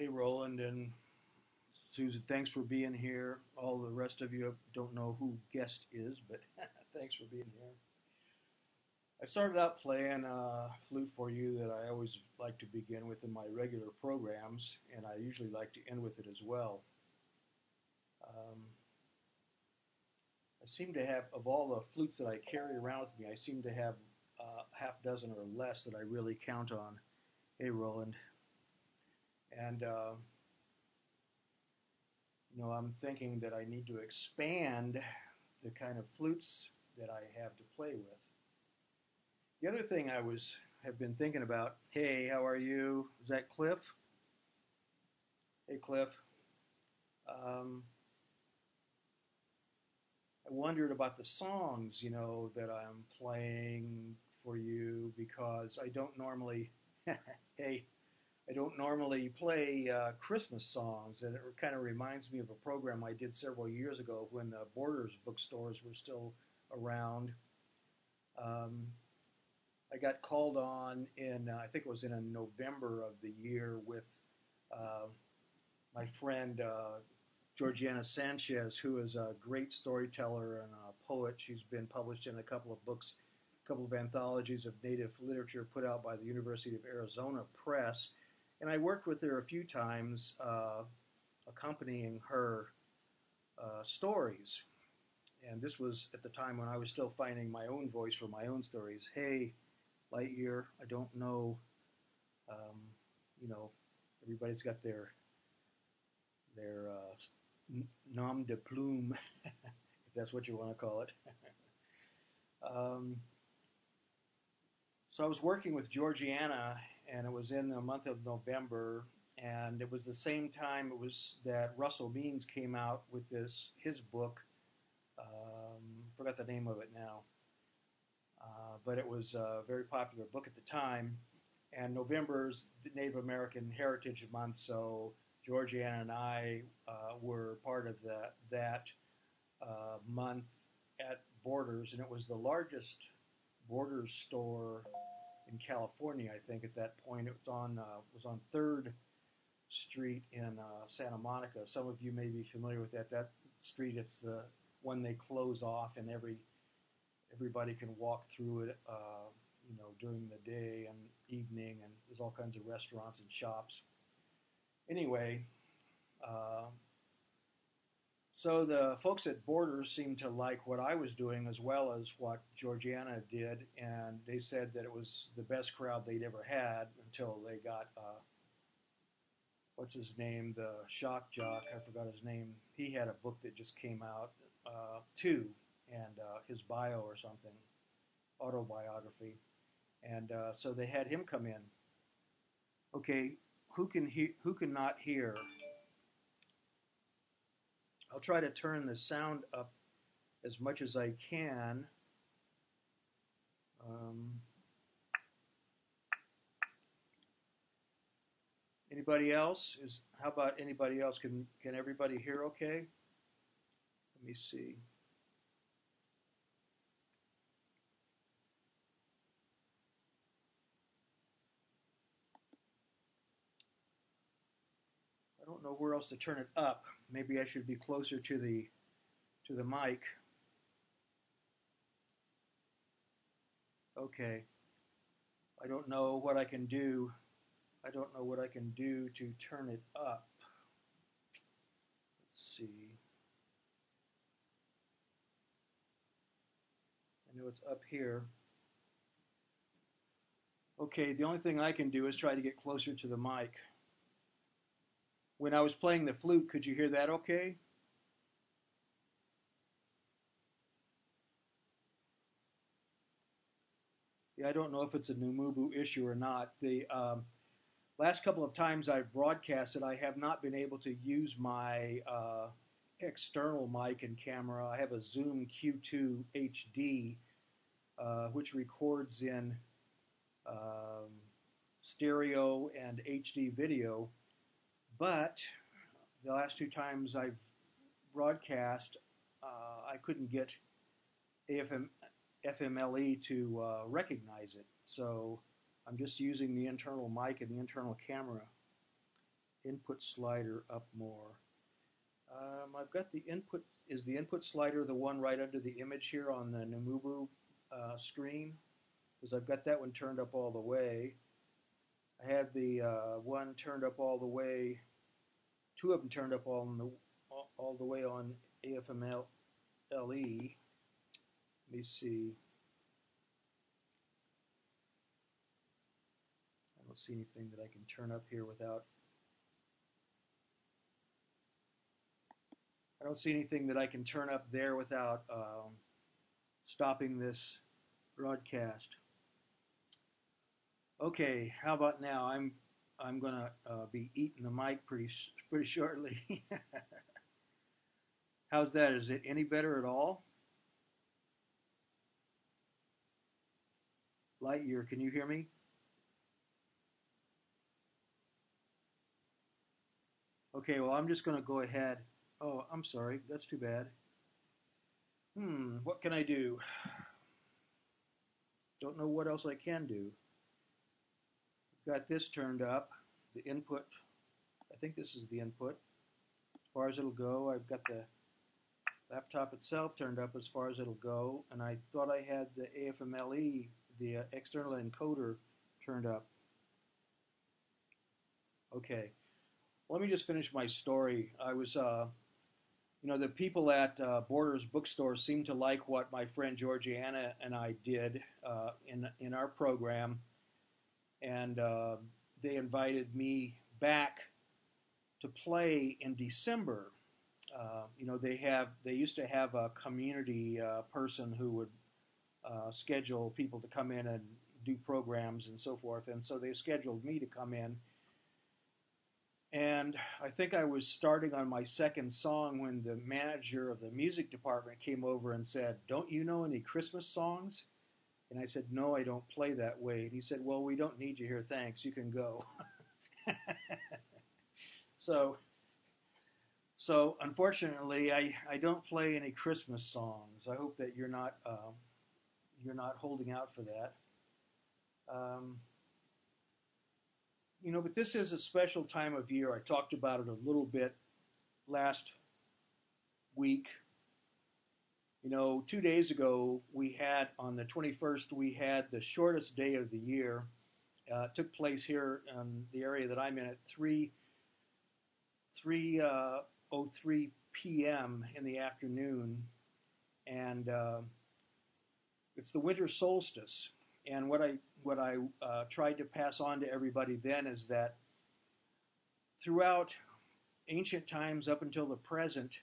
Hey, Roland and Susan, thanks for being here. All the rest of you don't know who guest is, but thanks for being here. I started out playing flute for you that I always like to begin with in my regular programs, and I usually like to end with it as well. Um, I seem to have, of all the flutes that I carry around with me, I seem to have half dozen or less that I really count on. Hey, Roland. And I'm thinking that I need to expand the kind of flutes that I have to play with. The other thing have been thinking about. Hey, how are you? Is that Cliff? Hey, Cliff. I wondered about the songs, that I'm playing for you because I don't normally. Hey. I don't normally play Christmas songs, and it kind of reminds me of a program I did several years ago when the Borders bookstores were still around. I got called on I think it was in November of the year with my friend Georgiana Sanchez, who is a great storyteller and a poet. She's been published in a couple of books, a couple of anthologies of Native literature put out by the University of Arizona Press. And I worked with her a few times accompanying her stories. And this was at the time when I was still finding my own voice for my own stories. Hey, Lightyear, I don't know, everybody's got their nom de plume, if that's what you want to call it. So I was working with Georgiana, and it was in the month of November, and it was the same time that Russell Means came out with his book. Forgot the name of it now, but it was a very popular book at the time. And November's the Native American Heritage Month, so Georgiana and I were part of that month at Borders, and it was the largest Borders store in California, I think, at that point. It was on 3rd Street in Santa Monica. Some of you may be familiar with that. That street, it's the one they close off, and everybody can walk through it, during the day and evening, and there's all kinds of restaurants and shops. Anyway, so the folks at Borders seemed to like what I was doing as well as what Georgiana did, and they said that it was the best crowd they'd ever had until they got, what's his name, the shock jock, I forgot his name. He had a book that just came out, too, and his bio or something, autobiography. And so they had him come in. Okay, who can not hear? I'll try to turn the sound up as much as I can. Anybody else? How about anybody else? Can everybody hear okay? Let me see. I don't know where else to turn it up. Maybe I should be closer to the mic. Okay. I don't know what I can do. I don't know what I can do to turn it up. Let's see. I know it's up here. Okay, the only thing I can do is try to get closer to the mic. When I was playing the flute, could you hear that okay? Yeah, I don't know if it's a NuMuBu issue or not. The last couple of times I've broadcasted, I have not been able to use my external mic and camera. I have a Zoom Q2 HD, which records in stereo and HD video. But the last two times I've broadcast, I couldn't get FMLE to recognize it. So I'm just using the internal mic and the internal camera. Input slider up more. I've got the input. Is the input slider the one right under the image here on the NuMuBu screen? Because I've got that one turned up all the way. I have the one turned up all the way. Two of them turned up all the way on AFMLE. Let me see. I don't see anything that I can turn up here without. I don't see anything that I can turn up there without stopping this broadcast. Okay, how about now? I'm gonna be eating the mic pretty shortly. How's that? Is it any better at all? Lightyear, can you hear me? Okay, well, I'm just going to go ahead. Oh, I'm sorry. That's too bad. What can I do? Don't know what else I can do. Got this turned up. The input. I think this is the input. As far as it'll go, I've got the laptop itself turned up as far as it'll go, and I thought I had the AFMLE, the external encoder, turned up. Okay. Let me just finish my story. I was, the people at Borders Bookstore seemed to like what my friend Georgiana and I did in our program, and they invited me back to play in December. They used to have a community person who would schedule people to come in and do programs and so forth, and so they scheduled me to come in. And I think I was starting on my second song when the manager of the music department came over and said, "Don't you know any Christmas songs?" And I said, "No, I don't play that way." And he said, "Well, we don't need you here, thanks. You can go." So unfortunately, I don't play any Christmas songs. I hope that you're not holding out for that. But this is a special time of year. I talked about it a little bit last week. 2 days ago, on the 21st, we had the shortest day of the year. It took place here in the area that I'm in at 3:03 p.m. in the afternoon, and it's the winter solstice. And what I tried to pass on to everybody then is that throughout ancient times up until the present,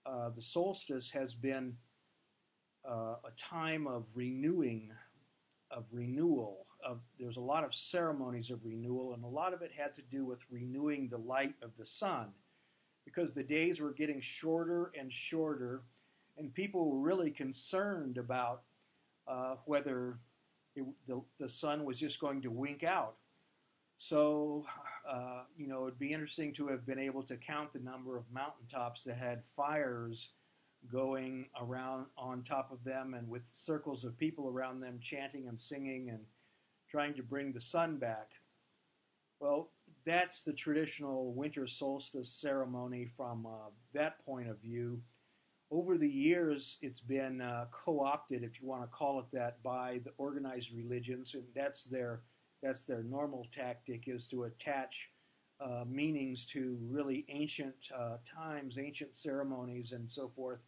the solstice has been a time of renewing, of renewal. There's a lot of ceremonies of renewal, and a lot of it had to do with renewing the light of the sun, because the days were getting shorter and shorter, and people were really concerned about whether the sun was just going to wink out. So, it'd be interesting to have been able to count the number of mountaintops that had fires going around on top of them, and with circles of people around them chanting and singing and trying to bring the sun back. Well, that's the traditional winter solstice ceremony from that point of view. Over the years, it's been co-opted, if you want to call it that, by the organized religions, and that's their normal tactic, is to attach meanings to really ancient times, ancient ceremonies, and so forth,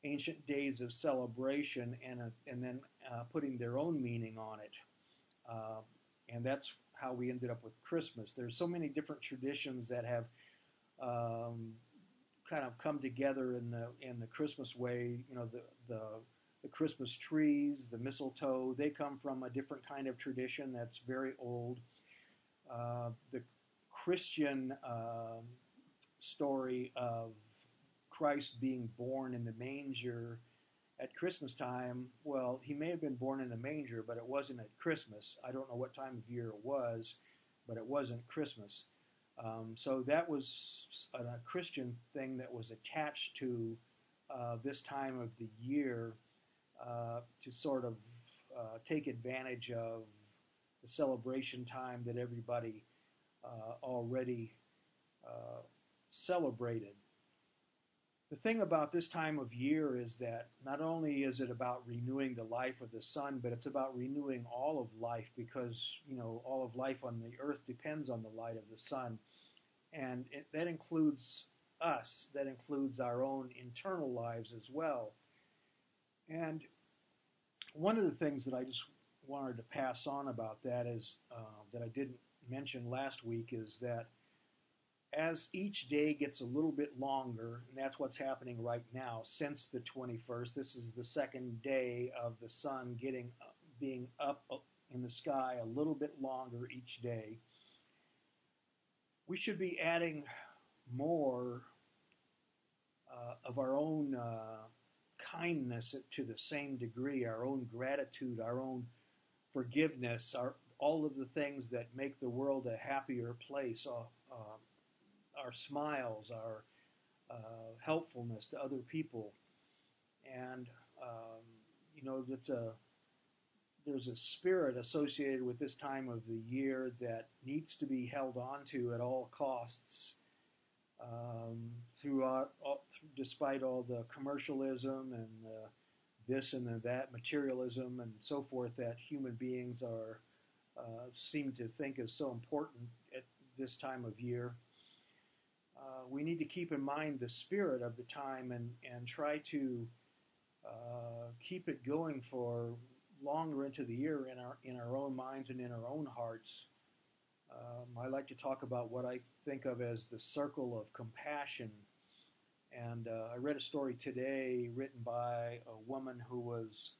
ancient days of celebration, and then putting their own meaning on it. And that's how we ended up with Christmas. There's so many different traditions that have kind of come together in the Christmas way. The Christmas trees, the mistletoe, they come from a different kind of tradition that's very old. The Christian story of Christ being born in the manger at Christmas time, well, he may have been born in a manger, but it wasn't at Christmas. I don't know what time of year it was, but it wasn't Christmas. So that was a Christian thing that was attached to this time of the year to sort of take advantage of the celebration time that everybody already celebrated. The thing about this time of year is that not only is it about renewing the life of the sun, but it's about renewing all of life, because all of life on the earth depends on the light of the sun, and that includes us. That includes our own internal lives as well. And one of the things that I just wanted to pass on about that is that I didn't mention last week is that as each day gets a little bit longer, and that's what's happening right now since the 21st, this is the second day of the sun being up in the sky a little bit longer each day, we should be adding more of our own kindness to the same degree, our own gratitude, our own forgiveness, all of the things that make the world a happier place, our smiles, our helpfulness to other people. And, there's a spirit associated with this time of the year that needs to be held on to at all costs, despite all the commercialism and this and that materialism and so forth that human beings seem to think is so important at this time of year. We need to keep in mind the spirit of the time and try to keep it going for longer into the year in our own minds and in our own hearts. I like to talk about what I think of as the circle of compassion. And I read a story today written by a woman who was,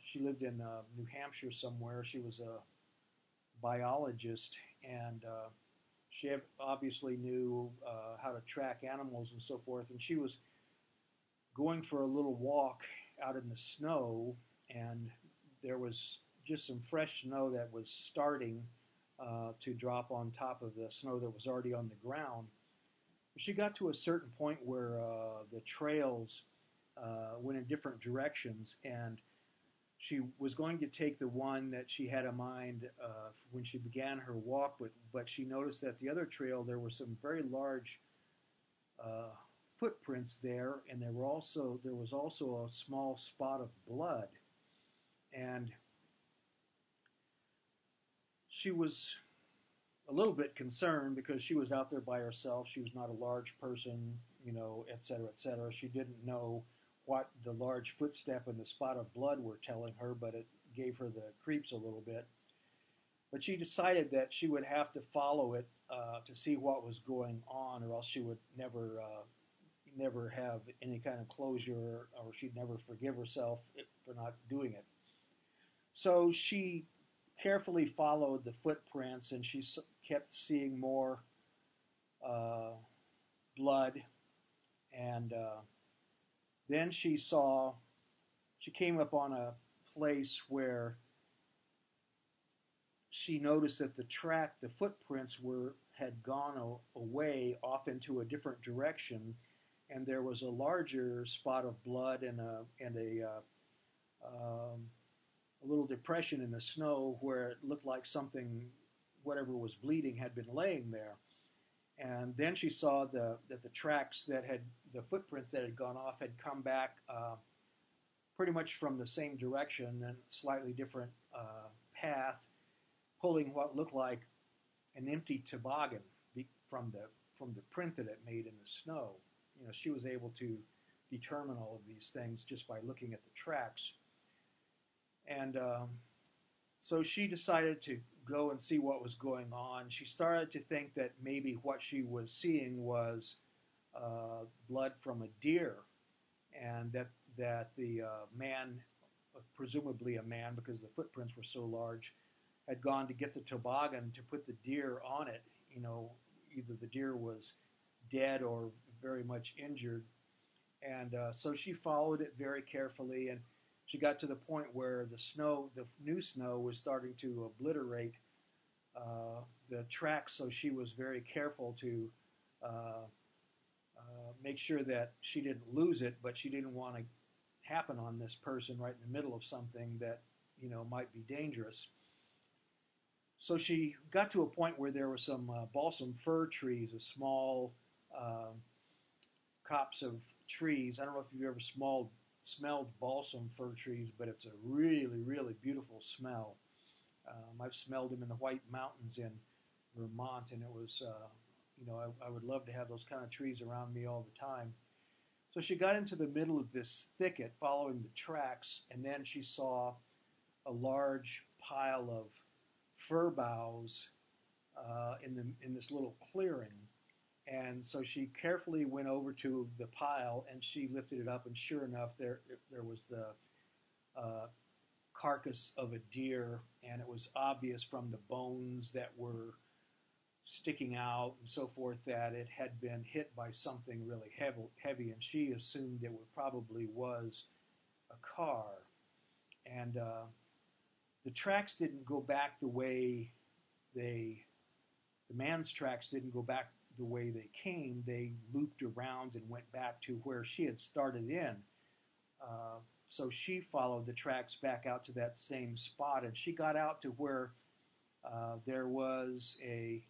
she lived in New Hampshire somewhere. She was a biologist, and she obviously knew how to track animals and so forth. And she was going for a little walk out in the snow, and there was just some fresh snow that was starting to drop on top of the snow that was already on the ground. She got to a certain point where the trails went in different directions, and she was going to take the one that she had in mind when she began her walk, but she noticed that the other trail, there were some very large footprints there, and there was also a small spot of blood. And she was a little bit concerned because she was out there by herself. She was not a large person, et cetera, et cetera. She didn't know what the large footstep and the spot of blood were telling her, but it gave her the creeps a little bit. But she decided that she would have to follow it to see what was going on, or else she would never have any kind of closure, or she'd never forgive herself for not doing it. So she carefully followed the footprints, and she kept seeing more blood. And then she came up on a place where she noticed that the footprints had gone away off into a different direction, and there was a larger spot of blood and a little depression in the snow where it looked like whatever was bleeding had been laying there. And then she saw that the footprints that had gone off had come back pretty much from the same direction and slightly different path, pulling what looked like an empty toboggan from the print that it made in the snow. She was able to determine all of these things just by looking at the tracks. And so she decided to go and see what was going on. She started to think that maybe what she was seeing was blood from a deer, and that the man, presumably a man because the footprints were so large, had gone to get the toboggan to put the deer on it. Either the deer was dead or very much injured. And so she followed it very carefully, and she got to the point where the new snow was starting to obliterate the tracks, so she was very careful to make sure that she didn't lose it, but she didn't want to happen on this person right in the middle of something that might be dangerous. So she got to a point where there were some balsam fir trees, a small copse of trees. I don't know if you've ever smelled balsam fir trees, but it's a really, really beautiful smell. I've smelled them in the White Mountains in Vermont, and it was, I would love to have those kind of trees around me all the time. So she got into the middle of this thicket following the tracks, and then she saw a large pile of fir boughs in this little clearing. And so she carefully went over to the pile, and she lifted it up, and sure enough, there was the carcass of a deer, and it was obvious from the bones that were sticking out and so forth that it had been hit by something really heavy, and she assumed it probably was a car. And the tracks didn't go back the way the man's tracks didn't go back the way they came. They looped around and went back to where she had started in. So she followed the tracks back out to that same spot, and she got out to where there was a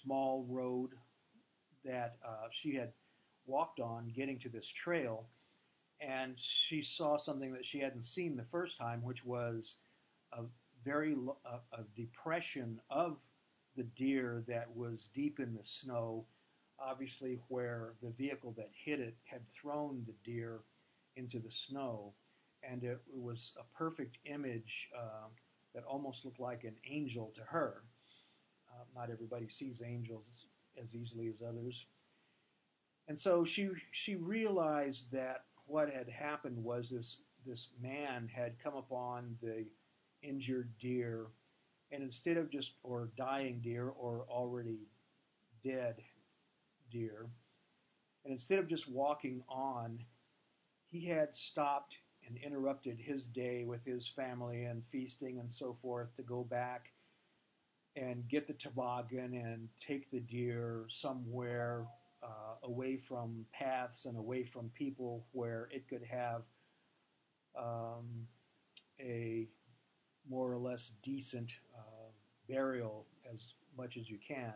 small road that she had walked on getting to this trail, and she saw something that she hadn't seen the first time, which was a depression of the deer that was deep in the snow, obviously where the vehicle that hit it had thrown the deer into the snow. And it was a perfect image that almost looked like an angel to her. Not everybody sees angels as easily as others. And so she realized that what had happened was this man had come upon the injured deer, and instead of or dying deer or already dead deer, and instead of just walking on, he had stopped and interrupted his day with his family and feasting and so forth to go back and get the toboggan and take the deer somewhere away from paths and away from people where it could have a more or less decent burial as much as you can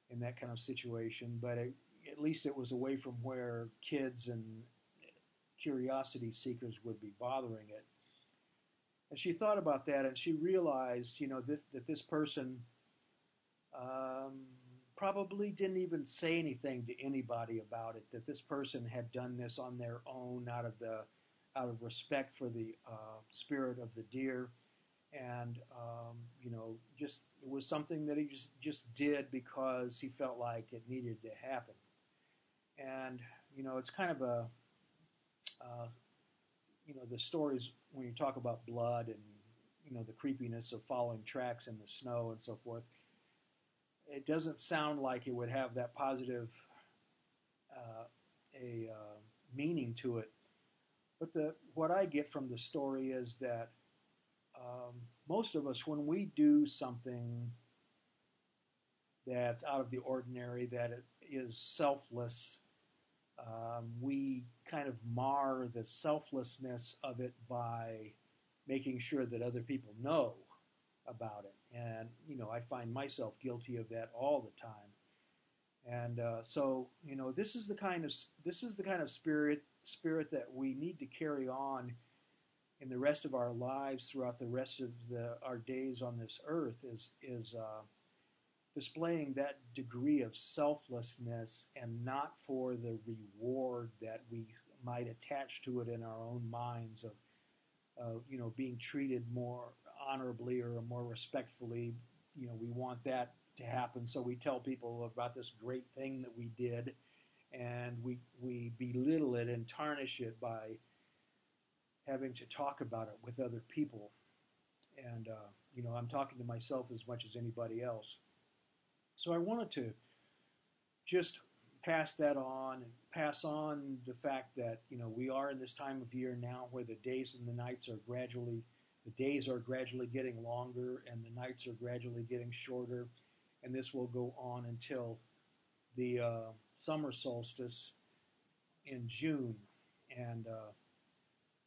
in that kind of situation. But at least it was away from where kids and curiosity seekers would be bothering it. And she thought about that, and she realized, that this person probably didn't even say anything to anybody about it, that this person had done this on their own out of respect for the spirit of the deer. And, it was something that he just did because he felt like it needed to happen. And, it's kind of the stories when you talk about blood and, the creepiness of following tracks in the snow and so forth, it doesn't sound like it would have that positive meaning to it. But what I get from the story is that most of us, when we do something that's out of the ordinary, that it is selfless, we kind of mar the selflessness of it by making sure that other people know about it. And, I find myself guilty of that all the time. And so, this is the kind of spirit that we need to carry on in the rest of our lives throughout the rest of our days on this earth, is displaying that degree of selflessness, and not for the reward that we might attach to it in our own minds of being treated more honorably or more respectfully. We want that to happen, so we tell people about this great thing that we did, and we belittle it and tarnish it by having to talk about it with other people. And, I'm talking to myself as much as anybody else. So I wanted to just pass that on, and pass on the fact that, we are in this time of year now where the days and the nights are gradually getting longer, and the nights are gradually getting shorter. And this will go on until the summer solstice in June, and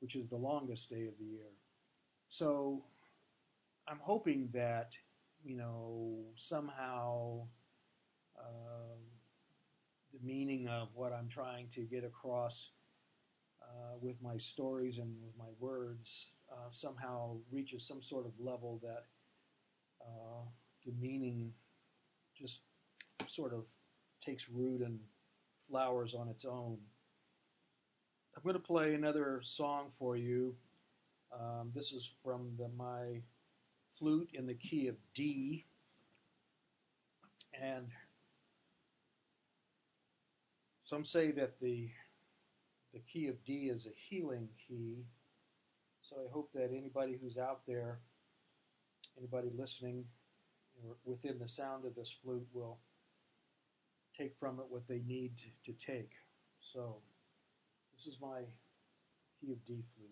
which is the longest day of the year. So I'm hoping that, somehow the meaning of what I'm trying to get across with my stories and with my words somehow reaches some sort of level that the meaning just sort of takes root and flowers on its own. I'm going to play another song for you. This is from my flute in the key of D. And some say that the key of D is a healing key. So I hope that anybody who's out there, anybody listening or within the sound of this flute will take from it what they need to take. So this is my key of D flute.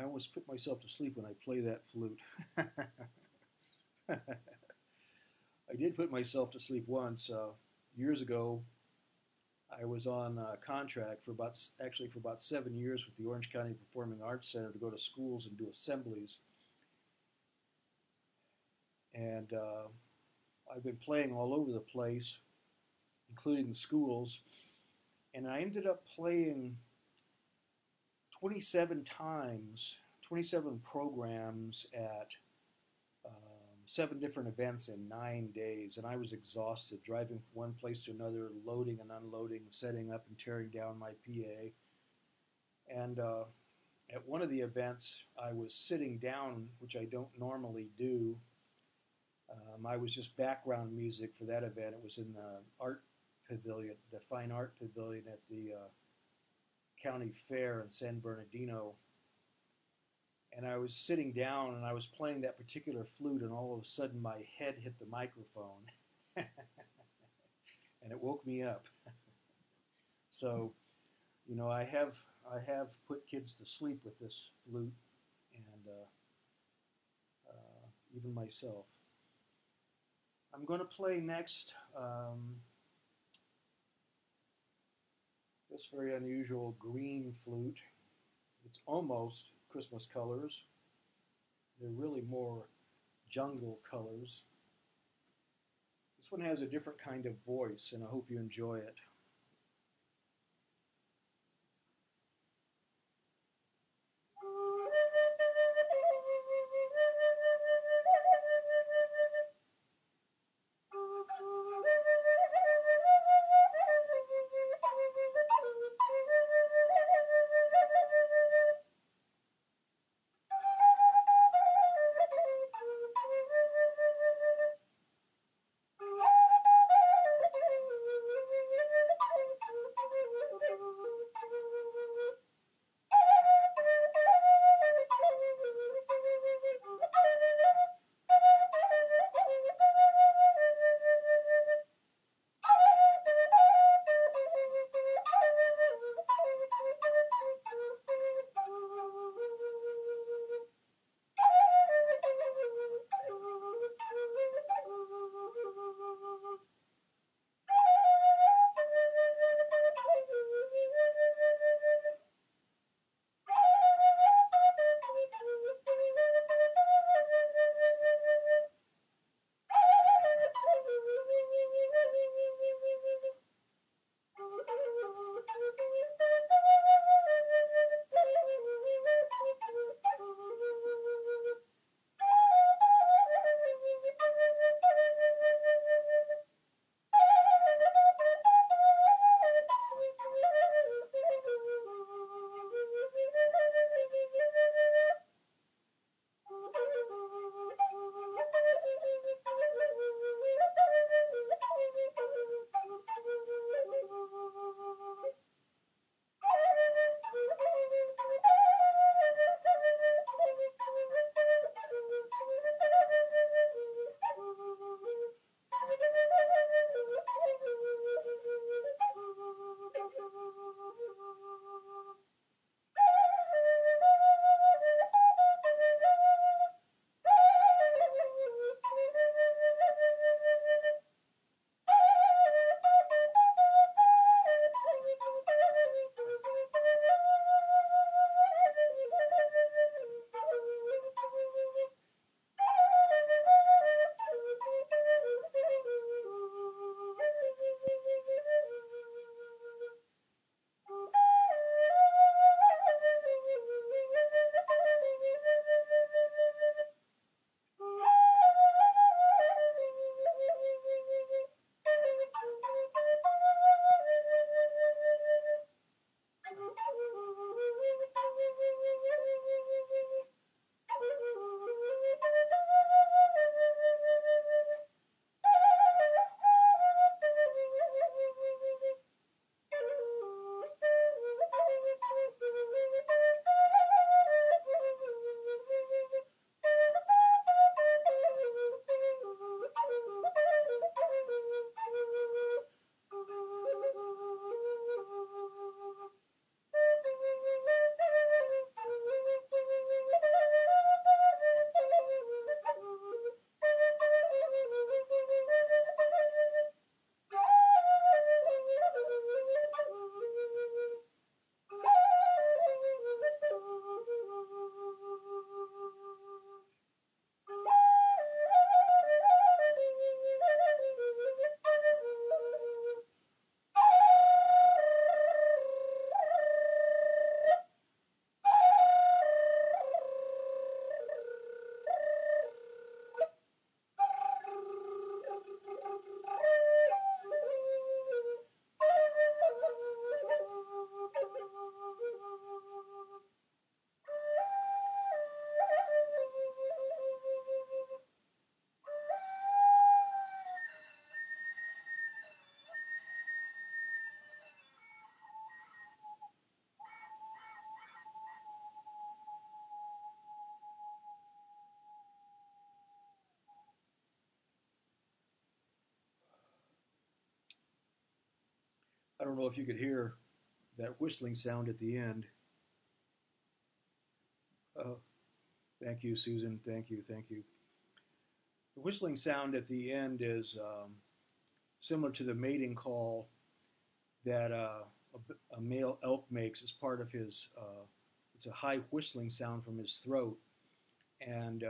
I almost put myself to sleep when I play that flute. I did put myself to sleep once. Years ago, I was on a contract for about 7 years with the Orange County Performing Arts Center to go to schools and do assemblies. And I've been playing all over the place, including the schools. And I ended up playing 27 times, 27 programs at 7 different events in 9 days, and I was exhausted, driving from one place to another, loading and unloading, setting up and tearing down my PA. And at one of the events, I was sitting down, which I don't normally do. I was just background music for that event. It was in the art pavilion, the fine art pavilion at the county fair in San Bernardino. And I was sitting down and I was playing that particular flute, and all of a sudden my head hit the microphone and it woke me up. So, you know, I have put kids to sleep with this flute, and even myself. I'm going to play next this very unusual green flute. It's almost Christmas colors. They're really more jungle colors. This one has a different kind of voice, and I hope you enjoy it. I don't know if you could hear that whistling sound at the end. Oh, thank you, Susan. Thank you, thank you. The whistling sound at the end is similar to the mating call that a male elk makes as part of his, it's a high whistling sound from his throat. And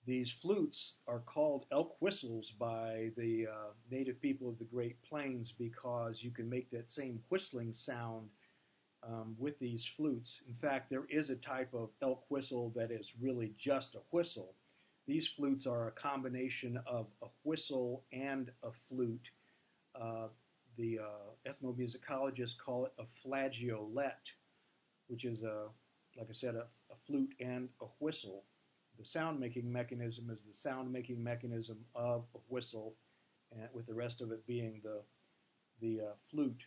these flutes are called elk whistles by the native people of the Great Plains because you can make that same whistling sound with these flutes. In fact, there is a type of elk whistle that is really just a whistle. These flutes are a combination of a whistle and a flute. The ethnomusicologists call it a flageolet, which is, like I said, a flute and a whistle. The sound-making mechanism is the sound-making mechanism of a whistle, and with the rest of it being the flute.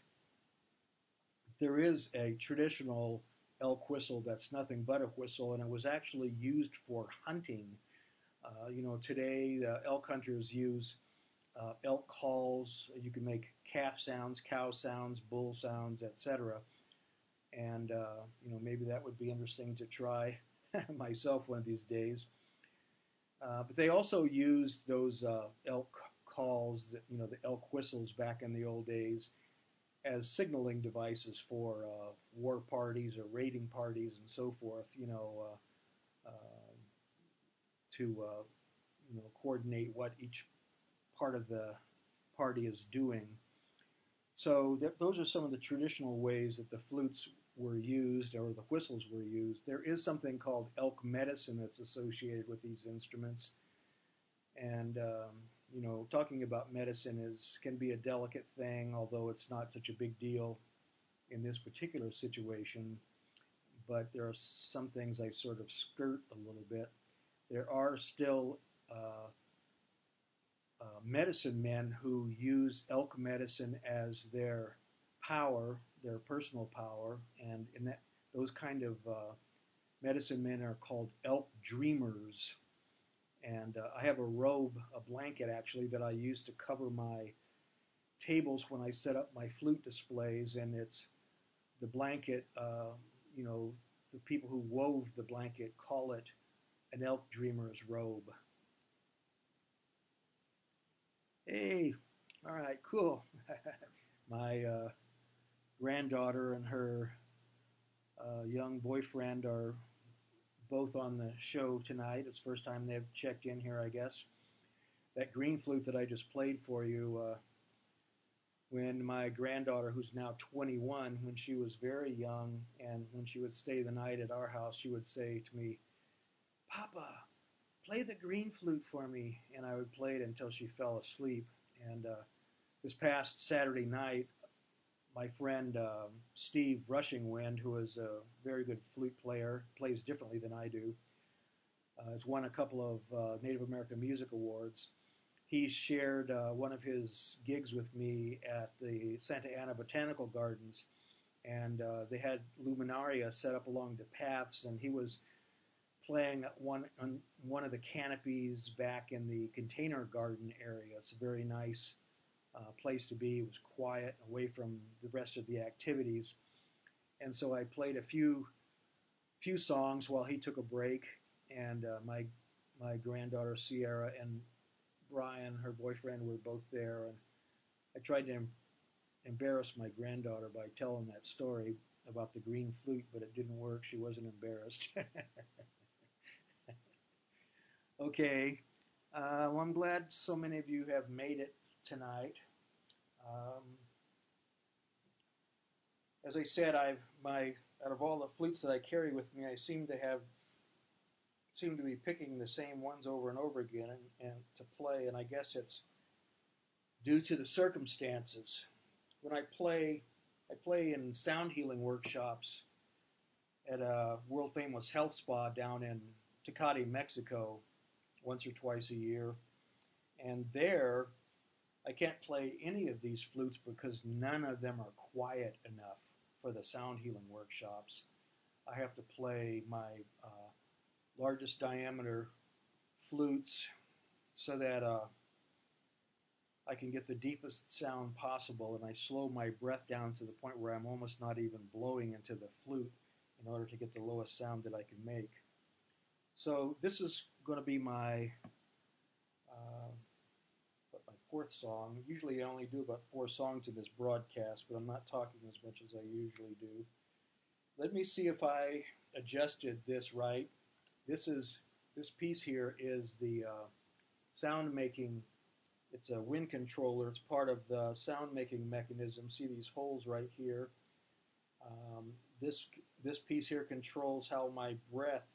There is a traditional elk whistle that's nothing but a whistle, and it was actually used for hunting. Today elk hunters use elk calls. You can make calf sounds, cow sounds, bull sounds, etc. And maybe that would be interesting to try myself one of these days. But they also used those elk calls, the elk whistles back in the old days, as signaling devices for war parties or raiding parties and so forth. To coordinate what each part of the party is doing. So those are some of the traditional ways that the flutes were used or the whistles were used. There is something called elk medicine that's associated with these instruments. And, talking about medicine can be a delicate thing, although it's not such a big deal in this particular situation. But there are some things I sort of skirt a little bit. There are still medicine men who use elk medicine as their power, their personal power, and those kind of medicine men are called elk dreamers. And I have a robe, a blanket actually, that I use to cover my tables when I set up my flute displays, and it's the blanket, the people who wove the blanket call it an elk dreamer's robe. Hey, all right, cool. My granddaughter and her young boyfriend are both on the show tonight. It's the first time they've checked in here, I guess. That green flute that I just played for you, when my granddaughter, who's now 21, when she was very young and when she would stay the night at our house, she would say to me, "Papa, play the green flute for me," and I would play it until she fell asleep. And this past Saturday night, my friend Steve Rushingwind, who is a very good flute player, plays differently than I do, has won a couple of Native American Music Awards. He shared one of his gigs with me at the Santa Ana Botanical Gardens, and they had luminaria set up along the paths, and he was playing on one of the canopies back in the container garden area. It's a very nice place to be. It was quiet, away from the rest of the activities. And so I played a few songs while he took a break, and my granddaughter Sierra and Brian, her boyfriend, were both there. And I tried to embarrass my granddaughter by telling that story about the green flute, but it didn't work. She wasn't embarrassed. Okay, well, I'm glad so many of you have made it tonight. As I said, out of all the flutes that I carry with me, I seem to be picking the same ones over and over again and to play, and I guess it's due to the circumstances. When I play in sound healing workshops at a world famous health spa down in Tecate, Mexico, once or twice a year, and there I can't play any of these flutes because none of them are quiet enough for the sound healing workshops. I have to play my largest diameter flutes so that I can get the deepest sound possible, and I slow my breath down to the point where I'm almost not even blowing into the flute in order to get the lowest sound that I can make. So this is going to be my fourth song. Usually I only do about 4 songs in this broadcast, but I'm not talking as much as I usually do. Let me see if I adjusted this right. This piece here is the sound making. It's a wind controller. It's part of the sound making mechanism. See these holes right here. This piece here controls how my breath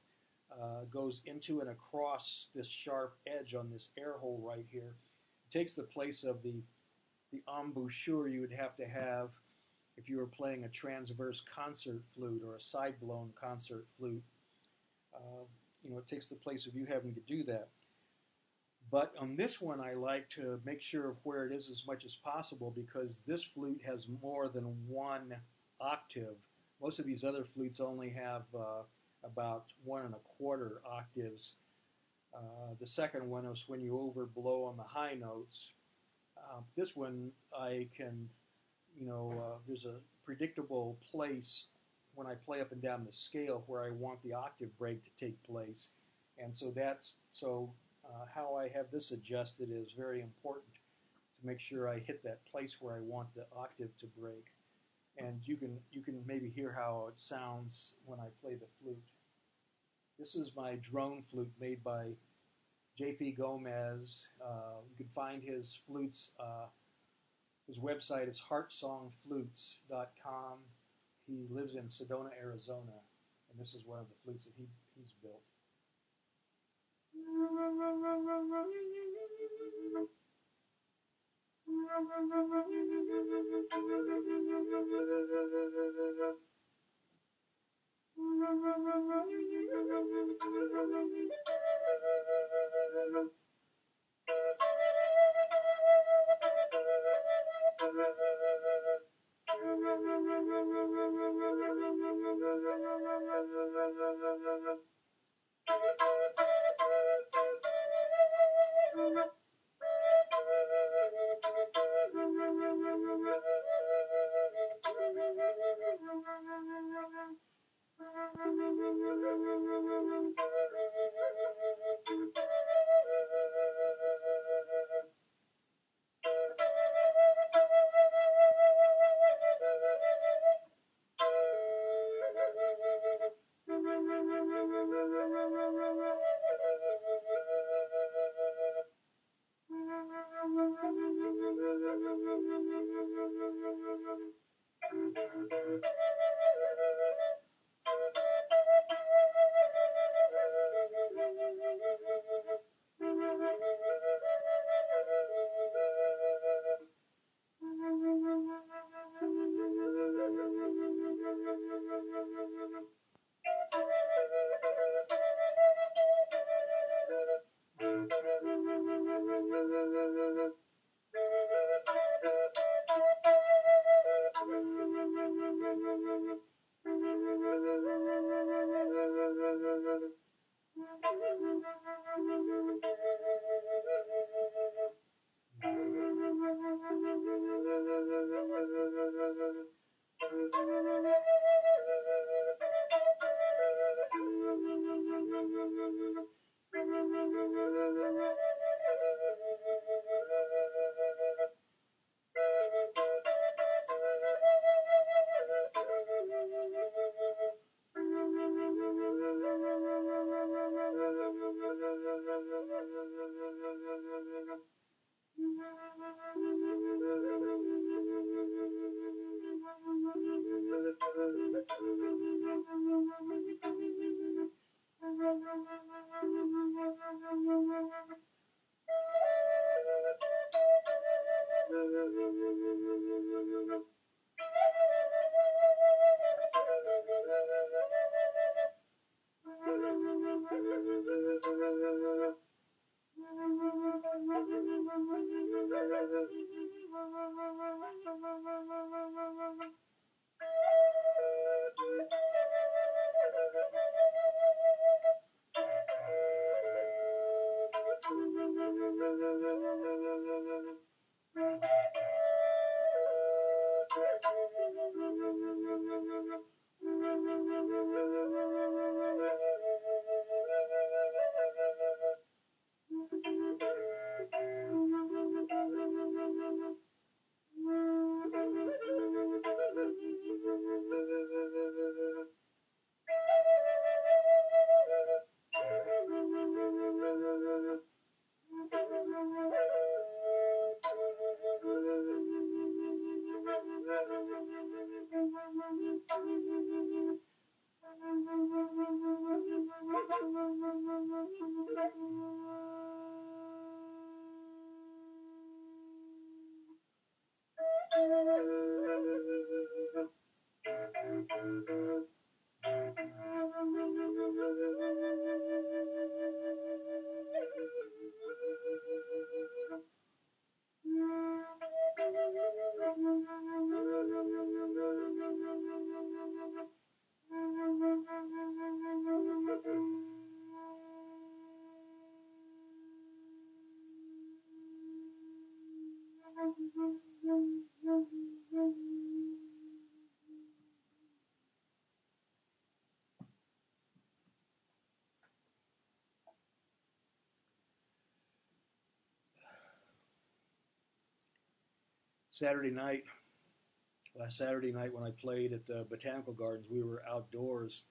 goes into and across this sharp edge on this air hole right here. It takes the place of the embouchure you would have to have if you were playing a transverse concert flute or a side-blown concert flute. It takes the place of you having to do that. But on this one, I like to make sure of where it is as much as possible, because this flute has more than 1 octave. Most of these other flutes only have about 1 1/4 octaves. The second one is when you overblow on the high notes. This one, I can, there's a predictable place when I play up and down the scale where I want the octave break to take place. And so how I have this adjusted is very important to make sure I hit that place where I want the octave to break. And you can maybe hear how it sounds when I play the flute. This is my drone flute made by J.P. Gomez. You can find his flutes. His website is heartsongflutes.com. He lives in Sedona, Arizona, and this is one of the flutes that he's built. Last Saturday night when I played at the Botanical Gardens, we were outdoors.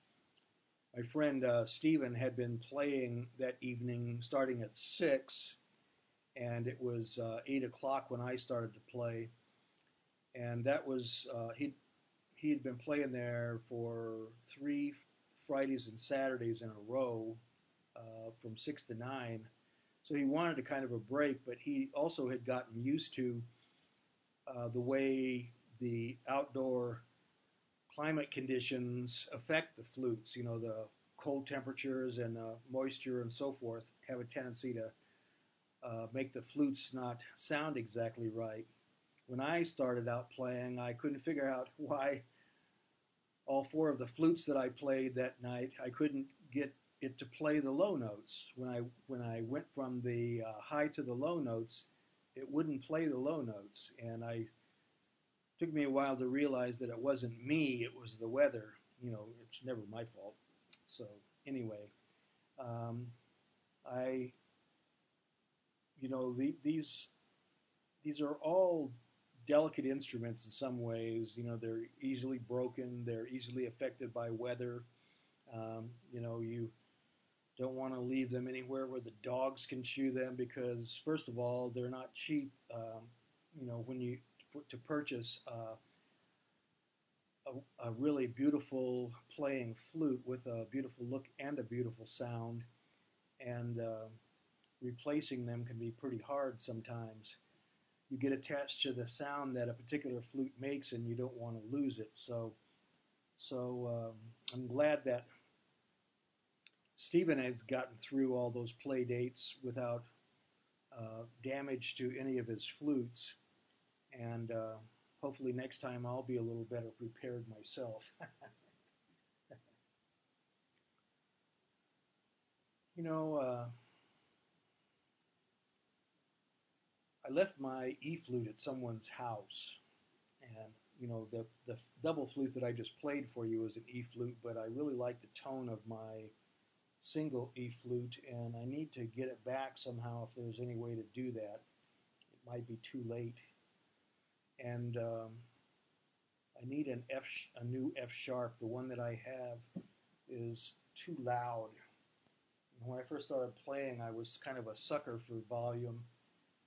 My friend Stephen had been playing that evening starting at 6, and it was 8 o'clock when I started to play. And that was, he had been playing there for 3 Fridays and Saturdays in a row from 6 to 9. So he wanted a kind of a break, but he also had gotten used to the way the outdoor climate conditions affect the flutes. You know, the cold temperatures and moisture and so forth have a tendency to make the flutes not sound exactly right. When I started out playing, I couldn't figure out why all 4 of the flutes that I played that night, I couldn't get it to play the low notes. When I went from the high to the low notes, it wouldn't play the low notes, and it took me a while to realize that it wasn't me, it was the weather. You know, it's never my fault. So anyway, these are all delicate instruments in some ways. You know, they're easily broken, they're easily affected by weather. You don't want to leave them anywhere where the dogs can chew them because, first of all, they're not cheap. When you to purchase a really beautiful playing flute with a beautiful look and a beautiful sound, and replacing them can be pretty hard sometimes. You get attached to the sound that a particular flute makes, and you don't want to lose it. So I'm glad that Stephen has gotten through all those play dates without damage to any of his flutes, and hopefully next time I'll be a little better prepared myself. I left my E-flute at someone's house, and the double flute that I just played for you is an E-flute, but I really like the tone of my single E-flute, and I need to get it back somehow if there's any way to do that. It might be too late. And I need a new F sharp. The one that I have is too loud. When I first started playing, I was kind of a sucker for volume,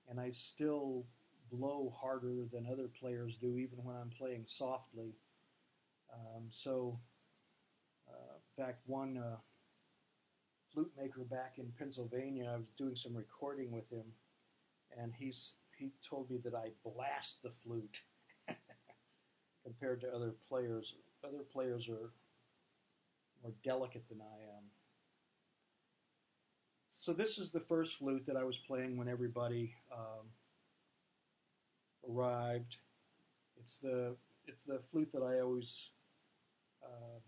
and I still blow harder than other players do, even when I'm playing softly. In fact, one flute maker back in Pennsylvania, I was doing some recording with him, and he told me that I blast the flute compared to other players. Other players are more delicate than I am. So this is the first flute that I was playing when everybody arrived. It's the flute that I always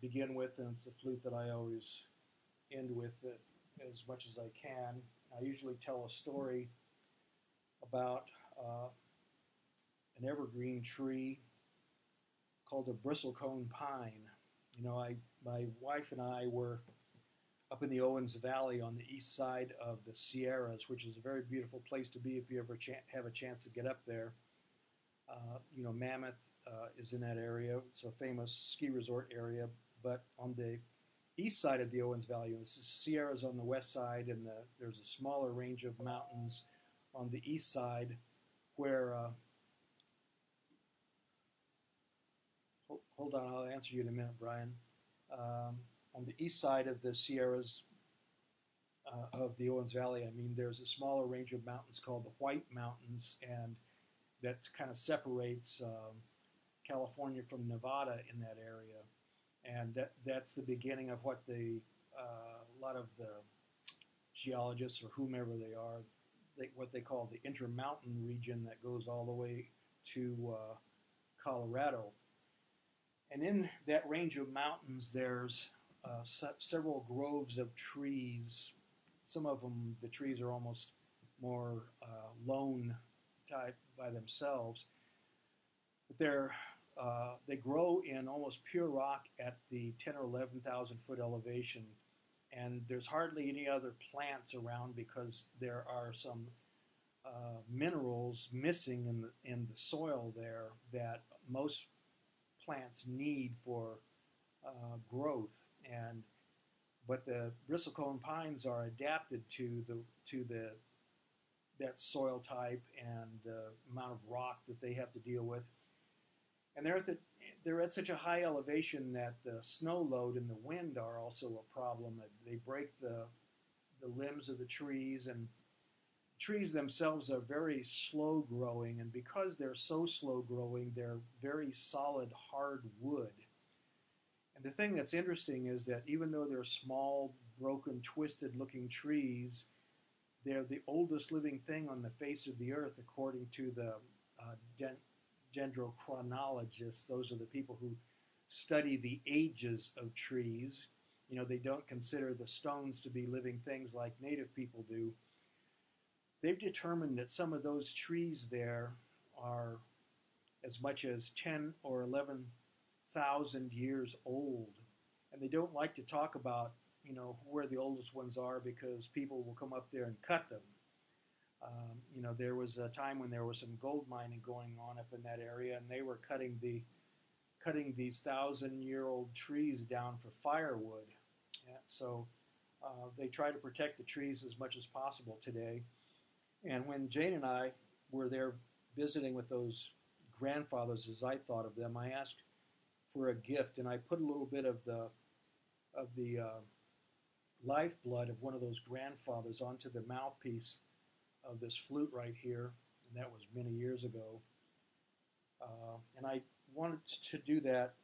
begin with, and it's the flute that I always end with as much as I can. I usually tell a story about an evergreen tree called a bristlecone pine. My wife and I were up in the Owens Valley on the east side of the Sierras, which is a very beautiful place to be if you ever have a chance to get up there. Mammoth is in that area. It's a famous ski resort area. But on the east side of the Owens Valley, the Sierras on the west side, and there's a smaller range of mountains on the east side where, hold on, I'll answer you in a minute, Brian. On the east side of the Sierras of the Owens Valley, there's a smaller range of mountains called the White Mountains, and that kind of separates California from Nevada in that area. And that's the beginning of what a lot of the geologists or whomever they are, what they call the intermountain region that goes all the way to Colorado. And in that range of mountains, there's several groves of trees. Some of them, the trees are almost more lone type by themselves. But they grow in almost pure rock at the 10 or 11,000 foot elevation, and there's hardly any other plants around because there are some minerals missing in the soil there that most plants need for growth. But the bristlecone pines are adapted to that soil type and amount of rock that they have to deal with. And they're at such a high elevation that the snow load and the wind are also a problem. They break the limbs of the trees, and trees themselves are very slow growing, and because they're so slow growing, they're very solid, hard wood. And the thing that's interesting is that even though they're small, broken, twisted looking trees, they're the oldest living thing on the face of the earth according to the dendrochronologists. Those are the people who study the ages of trees. You know, they don't consider the stones to be living things like native people do. They've determined that some of those trees there are as much as 10 or 11,000 years old. And they don't like to talk about, you know, where the oldest ones are because people will come up there and cut them. You know, there was a time when there was some gold mining going on up in that area, and they were cutting these 1,000-year-old trees down for firewood. Yeah, so they try to protect the trees as much as possible today. And when Jane and I were there visiting with those grandfathers, as I thought of them, I asked for a gift, and I put a little bit of the lifeblood of one of those grandfathers onto the mouthpiece of this flute right here, and that was many years ago. And I wanted to do that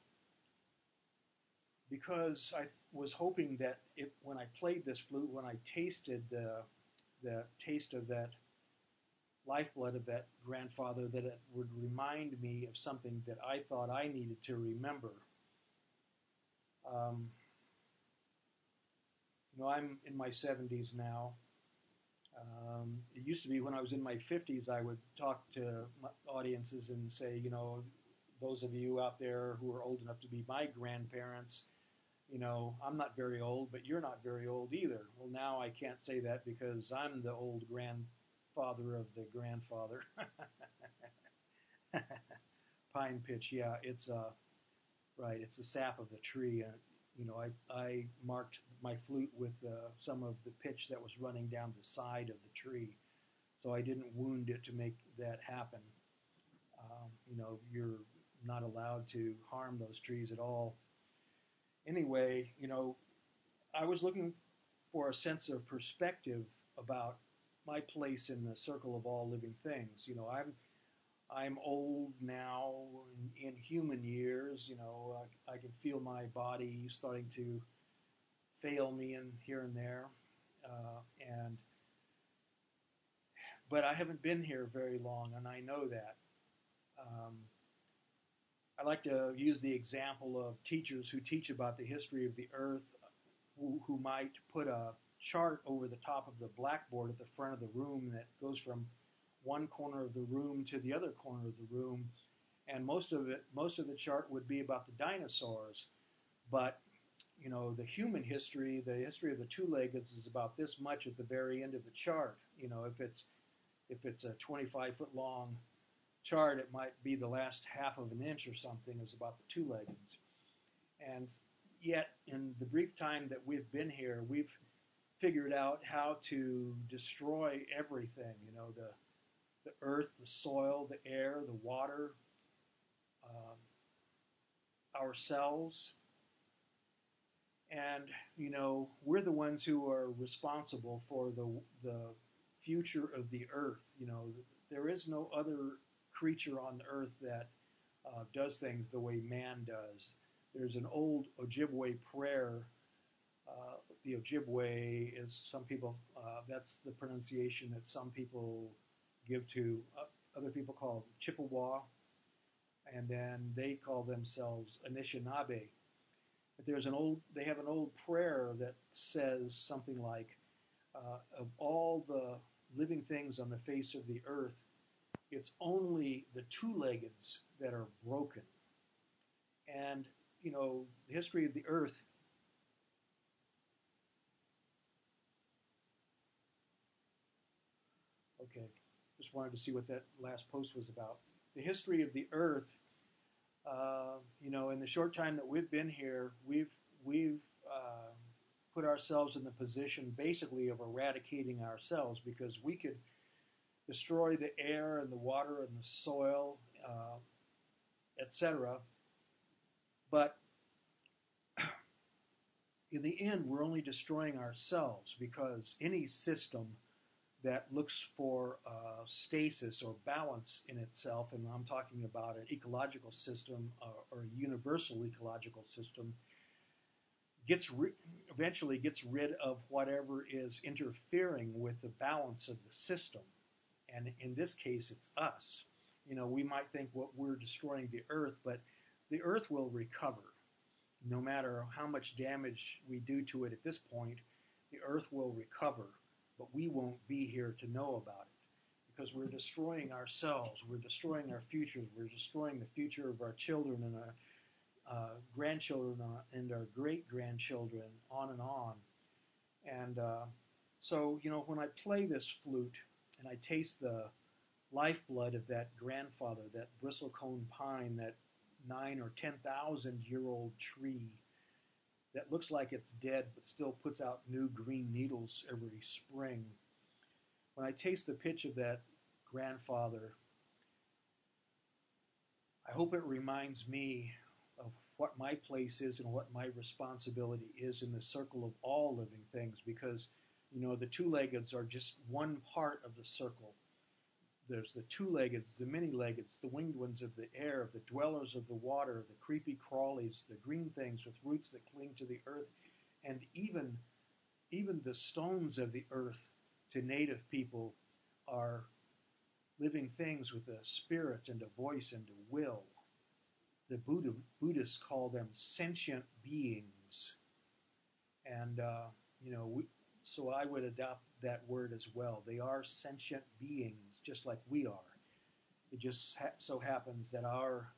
because I was hoping that when I played this flute, when I tasted the taste of that lifeblood of that grandfather, that it would remind me of something that I thought I needed to remember. You know, I'm in my 70s now. It used to be when I was in my 50s, I would talk to my audiences and say, you know, those of you out there who are old enough to be my grandparents, you know, I'm not very old, but you're not very old either. Well, now I can't say that because I'm the old grandfather of the grandfather. Pine pitch, yeah, it's right. It's the sap of the tree. You know, I marked my flute with some of the pitch that was running down the side of the tree, so I didn't wound it to make that happen. You know, you're not allowed to harm those trees at all. Anyway, you know, I was looking for a sense of perspective about my place in the circle of all living things. You know, I'm old now in human years. You know, I can feel my body starting to fail me in here and there, but I haven't been here very long, and I know that. I like to use the example of teachers who teach about the history of the earth, who might put a chart over the top of the blackboard at the front of the room that goes from one corner of the room to the other corner of the room, and most of the chart would be about the dinosaurs. But you know, the human history, the history of the two-leggeds, is about this much at the very end of the chart. You know, if it's a 25-foot long chart, it might be the last half of an inch or something is about the two-leggeds. And yet, in the brief time that we've been here, we've figured out how to destroy everything. You know, the earth, the soil, the air, the water, ourselves. And, you know, we're the ones who are responsible for the future of the earth. You know, there is no other creature on the earth that does things the way man does. There's an old Ojibwe prayer. The Ojibwe is some people, that's the pronunciation that some people give to, other people call Chippewa, and then they call themselves Anishinaabe. But they have an old prayer that says something like, of all the living things on the face of the earth, It's only the two-leggeds that are broken. And, you know, the history of the earth, okay, just wanted to see what that last post was about. The history of the earth, you know, in the short time that we've been here, we've put ourselves in the position basically of eradicating ourselves, because we could destroy the air and the water and the soil, etc. But in the end, we're only destroying ourselves, because any system that looks for stasis or balance in itself, and I'm talking about an ecological system or a universal ecological system, eventually gets rid of whatever is interfering with the balance of the system. And in this case, it's us. You know, we might think what we're destroying the earth, but the earth will recover. No matter how much damage we do to it at this point, the earth will recover, but we won't be here to know about it, because we're destroying ourselves, we're destroying our futures, we're destroying the future of our children and our grandchildren and our great-grandchildren, on and on. And so, you know, when I play this flute and I taste the lifeblood of that grandfather, that bristlecone pine, that 9 or 10,000 year old tree that looks like it's dead but still puts out new green needles every spring, when I taste the pitch of that grandfather, I hope it reminds me of what my place is and what my responsibility is in the circle of all living things, because, you know, the two-leggeds are just one part of the circle. There's the two-leggeds, the many-leggeds, the winged ones of the air, the dwellers of the water, the creepy crawlies, the green things with roots that cling to the earth, and even the stones of the earth to native people are living things with a spirit and a voice and a will. The Buddhists call them sentient beings. And, you know, so I would adopt that word as well. They are sentient beings, just like we are. It just so happens that our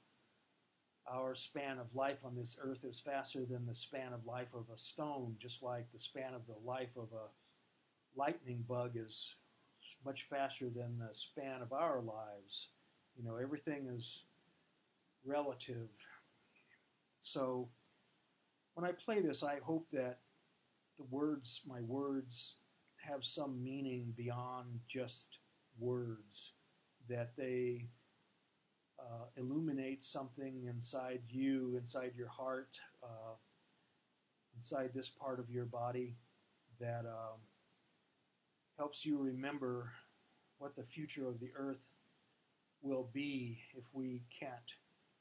span of life on this earth is faster than the span of life of a stone, just like the span of the life of a lightning bug is much faster than the span of our lives. You know, everything is relative. So when I play this, I hope that my words have some meaning beyond just words, that they illuminate something inside you, inside your heart, inside this part of your body, that helps you remember what the future of the earth will be if we can't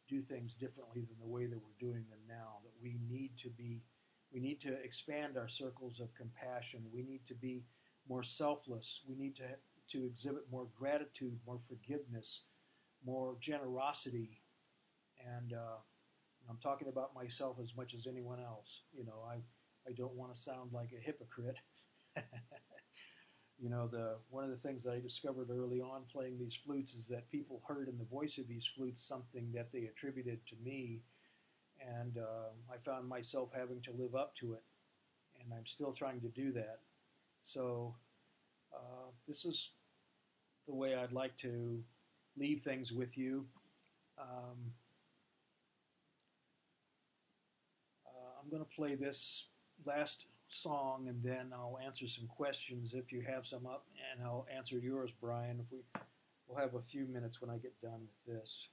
do things differently than the way that we're doing them now. That we need to expand our circles of compassion. We need to be more selfless. We need to exhibit more gratitude, more forgiveness, more generosity. And I'm talking about myself as much as anyone else. You know, I don't want to sound like a hypocrite. You know, one of the things that I discovered early on playing these flutes is that people heard in the voice of these flutes something that they attributed to me, and I found myself having to live up to it, and I'm still trying to do that. So this is the way I'd like to leave things with you. I'm going to play this last song, and then I'll answer some questions if you have some up, and I'll answer yours, Brian. We'll have a few minutes when I get done with this.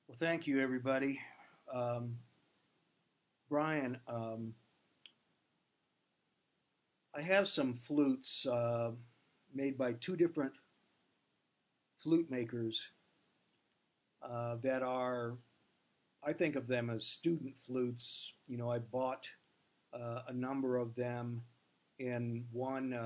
Well, thank you, everybody. Brian, I have some flutes made by two different flute makers that are, I think of them as student flutes. You know, I bought a number of them in one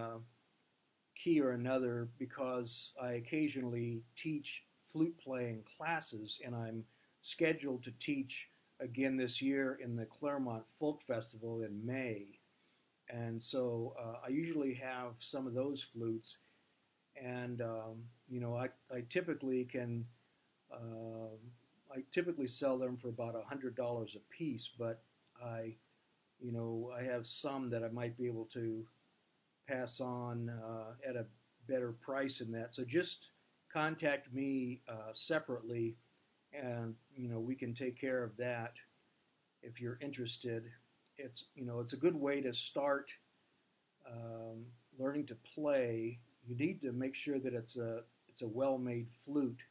key or another because I occasionally teach flute playing classes, and I'm scheduled to teach again this year in the Claremont Folk Festival in May. And so I usually have some of those flutes, and you know, I typically can I typically sell them for about $100 a piece, but I have some that I might be able to pass on at a better price than that. So just contact me separately, and we can take care of that if you're interested. It's a good way to start learning to play. You need to make sure that it's a well-made flute.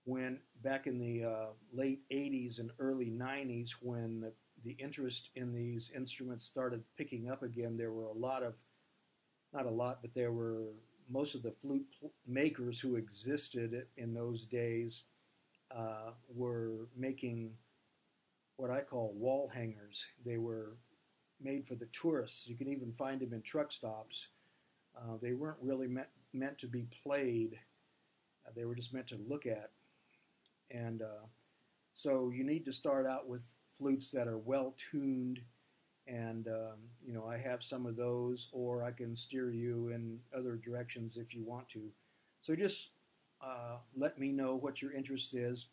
When back in the late 80s and early 90s, when the interest in these instruments started picking up again, there were there were most of the flute makers who existed in those days were making what I call wall hangers. They were made for the tourists. You can even find them in truck stops. They weren't really meant to be played. They were just meant to look at. And so you need to start out with flutes that are well tuned, and I have some of those, or I can steer you in other directions if you want to. So just let me know what your interest is.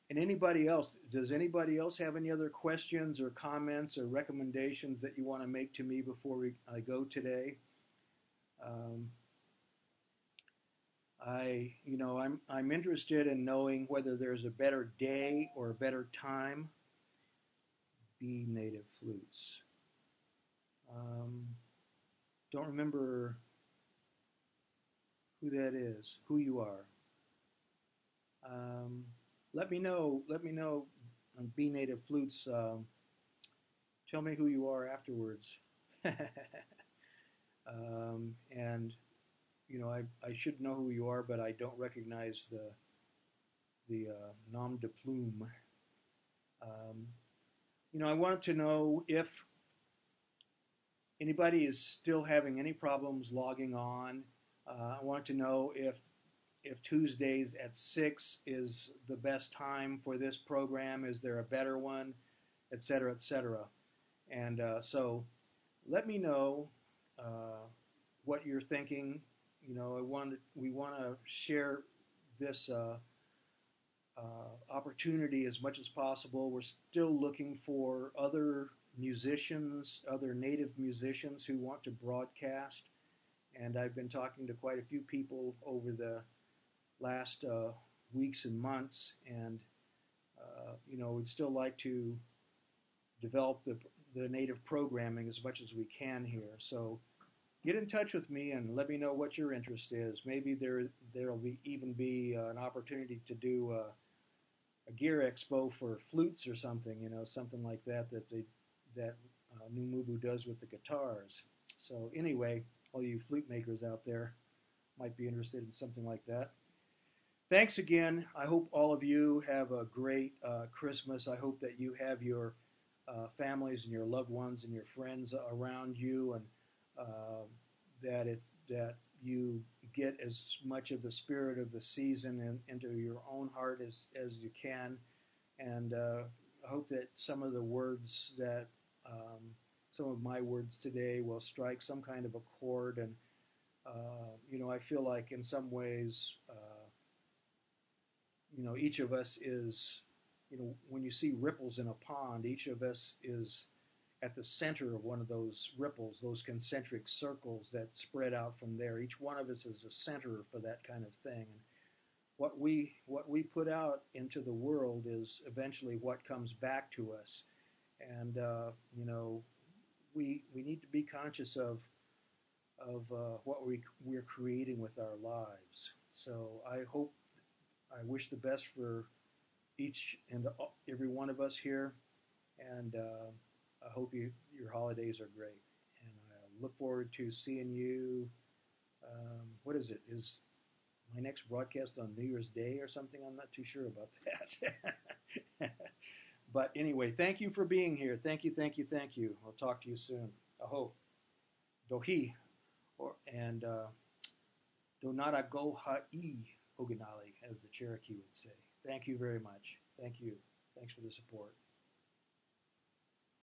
And anybody else, does anybody else have any other questions or comments or recommendations that you want to make to me before I go today? I'm interested in knowing whether there's a better day or a better time. B native flutes. Don't remember who that is, who you are. Let me know on B native flutes. Tell me who you are afterwards. And I should know who you are, but I don't recognize the nom de plume. I wanted to know if anybody is still having any problems logging on. I wanted to know if Tuesdays at 6 is the best time for this program. Is there a better one, et cetera, et cetera. And so let me know what you're thinking. We want to share this opportunity as much as possible. We're still looking for other musicians, other native musicians who want to broadcast. And I've been talking to quite a few people over the last weeks and months, and we'd still like to develop the native programming as much as we can here. So get in touch with me and let me know what your interest is. Maybe there'll even be an opportunity to do a gear expo for flutes or something, something like that NuMuBu does with the guitars. So anyway, all you flute makers out there might be interested in something like that. Thanks again. I hope all of you have a great Christmas. I hope that you have your families and your loved ones and your friends around you, and that you get as much of the spirit of the season into your own heart as you can. And I hope that some of the words that some of my words today will strike some kind of a chord. And I feel like in some ways, each of us is, when you see ripples in a pond, each of us is at the center of one of those ripples, those concentric circles that spread out from there. Each one of us is a center for that kind of thing. And what we put out into the world is eventually what comes back to us. And we need to be conscious of what we're creating with our lives. So I wish the best for each and every one of us here, and I hope your holidays are great. And I look forward to seeing you. What is it? Is my next broadcast on New Year's Day or something? I'm not too sure about that. But anyway, thank you for being here. Thank you. I'll talk to you soon. Aho. Dohi. And Donara go ha'i Hoganali, as the Cherokee would say. Thank you very much. Thank you. Thanks for the support.